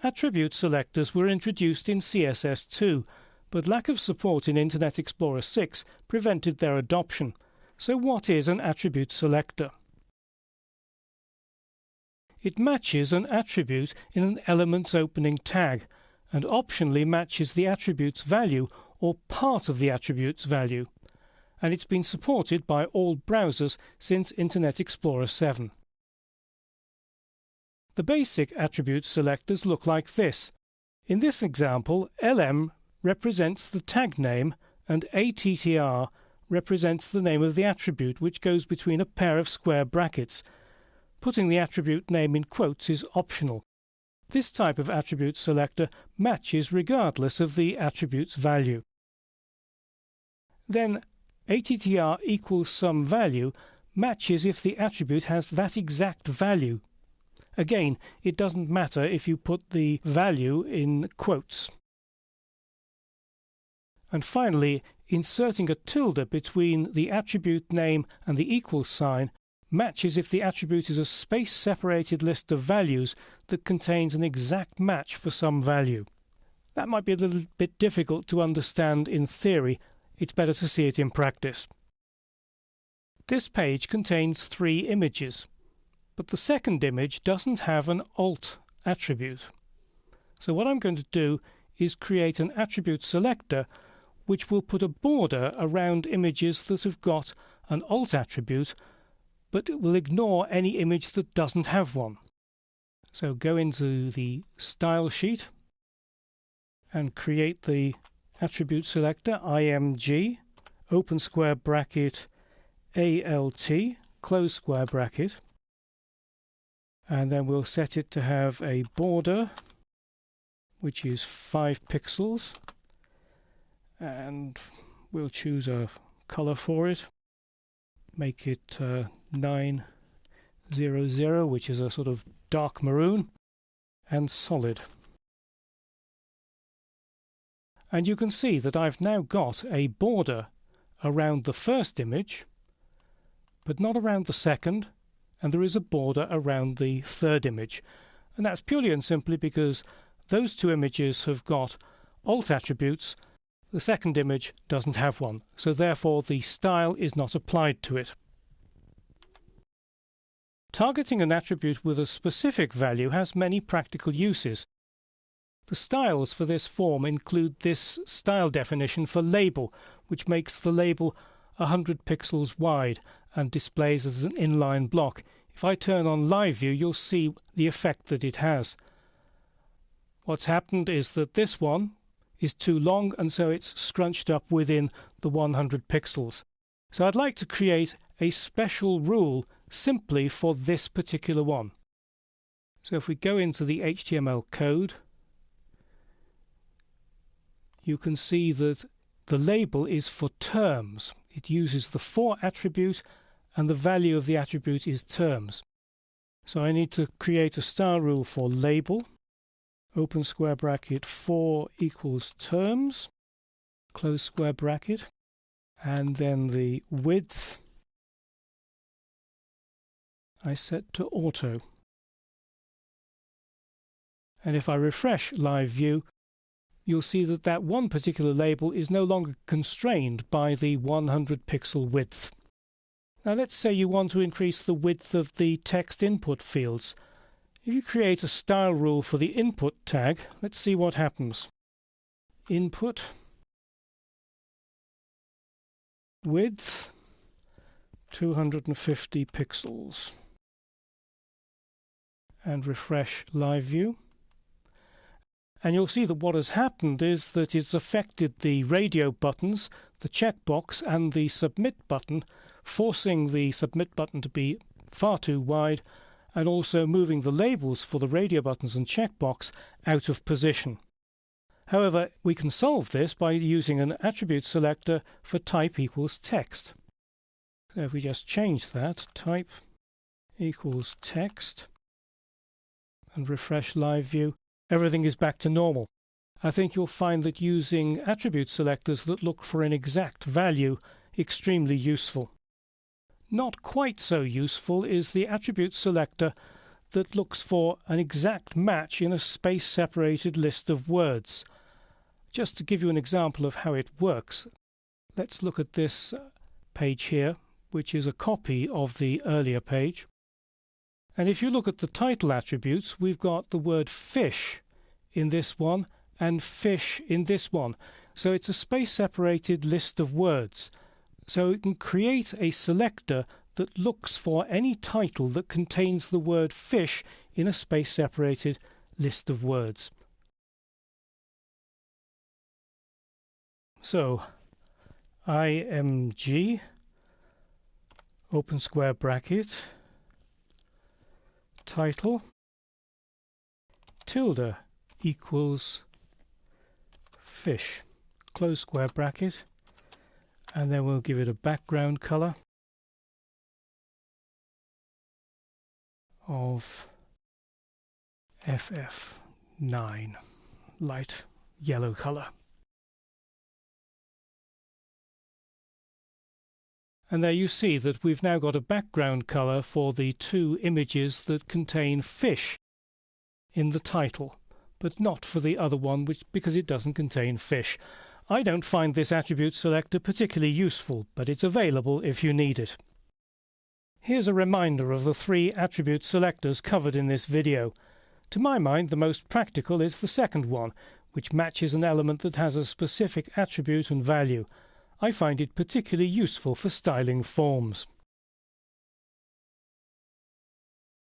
Attribute selectors were introduced in CSS 2, but lack of support in Internet Explorer 6 prevented their adoption. So what is an attribute selector? It matches an attribute in an element's opening tag, and optionally matches the attribute's value or part of the attribute's value. And it's been supported by all browsers since Internet Explorer 7. The basic attribute selectors look like this. In this example, LM represents the tag name and ATTR represents the name of the attribute, which goes between a pair of square brackets. Putting the attribute name in quotes is optional. This type of attribute selector matches regardless of the attribute's value. Then ATTR equals some value matches if the attribute has that exact value. Again, it doesn't matter if you put the value in quotes. And finally, inserting a tilde between the attribute name and the equals sign matches if the attribute is a space-separated list of values that contains an exact match for some value. That might be a little bit difficult to understand in theory. It's better to see it in practice. This page contains 3 images, but the second image doesn't have an alt attribute. So what I'm going to do is create an attribute selector which will put a border around images that have got an alt attribute, but it will ignore any image that doesn't have one. So go into the style sheet and create the attribute selector img, open square bracket, alt, close square bracket, and then we'll set it to have a border which is 5 pixels, and we'll choose a color for it, make it 900, which is a sort of dark maroon, and solid. And you can see that I've now got a border around the first image, but not around the second, and there is a border around the third image. And that's purely and simply because those 2 images have got alt attributes, the second image doesn't have one, so therefore the style is not applied to it. Targeting an attribute with a specific value has many practical uses. The styles for this form include this style definition for label, which makes the label 100 pixels wide and displays as an inline block. If I turn on live view, you'll see the effect that it has. What's happened is that this one is too long, and so it's scrunched up within the 100 pixels. So I'd like to create a special rule simply for this particular one. So if we go into the HTML code, you can see that the label is for terms. It uses the for attribute, and the value of the attribute is terms. So I need to create a style rule for label, open square bracket, for equals terms, close square bracket, and then the width I set to auto. And if I refresh live view, you'll see that that one particular label is no longer constrained by the 100 pixel width. Now let's say you want to increase the width of the text input fields. If you create a style rule for the input tag, let's see what happens. Input, width, 250 pixels. And refresh live view. And you'll see that what has happened is that it's affected the radio buttons, the checkbox and the submit button, forcing the submit button to be far too wide, and also moving the labels for the radio buttons and checkbox out of position. However, we can solve this by using an attribute selector for type equals text. So if we just change that, type equals text, and refresh live view, everything is back to normal. I think you'll find that using attribute selectors that look for an exact value extremely useful. Not quite so useful is the attribute selector that looks for an exact match in a space-separated list of words. Just to give you an example of how it works, let's look at this page here, which is a copy of the earlier page. And if you look at the title attributes, we've got the word fish in this one and fish in this one. So it's a space-separated list of words. So it can create a selector that looks for any title that contains the word fish in a space-separated list of words. So, img, open square bracket, title, tilde equals fish, close square bracket, and then we'll give it a background color of FF9, light yellow color. And there you see that we've now got a background color for the two images that contain fish in the title, but not for the other one because it doesn't contain fish. I don't find this attribute selector particularly useful, but it's available if you need it. Here's a reminder of the 3 attribute selectors covered in this video. To my mind, the most practical is the second one, which matches an element that has a specific attribute and value. I find it particularly useful for styling forms.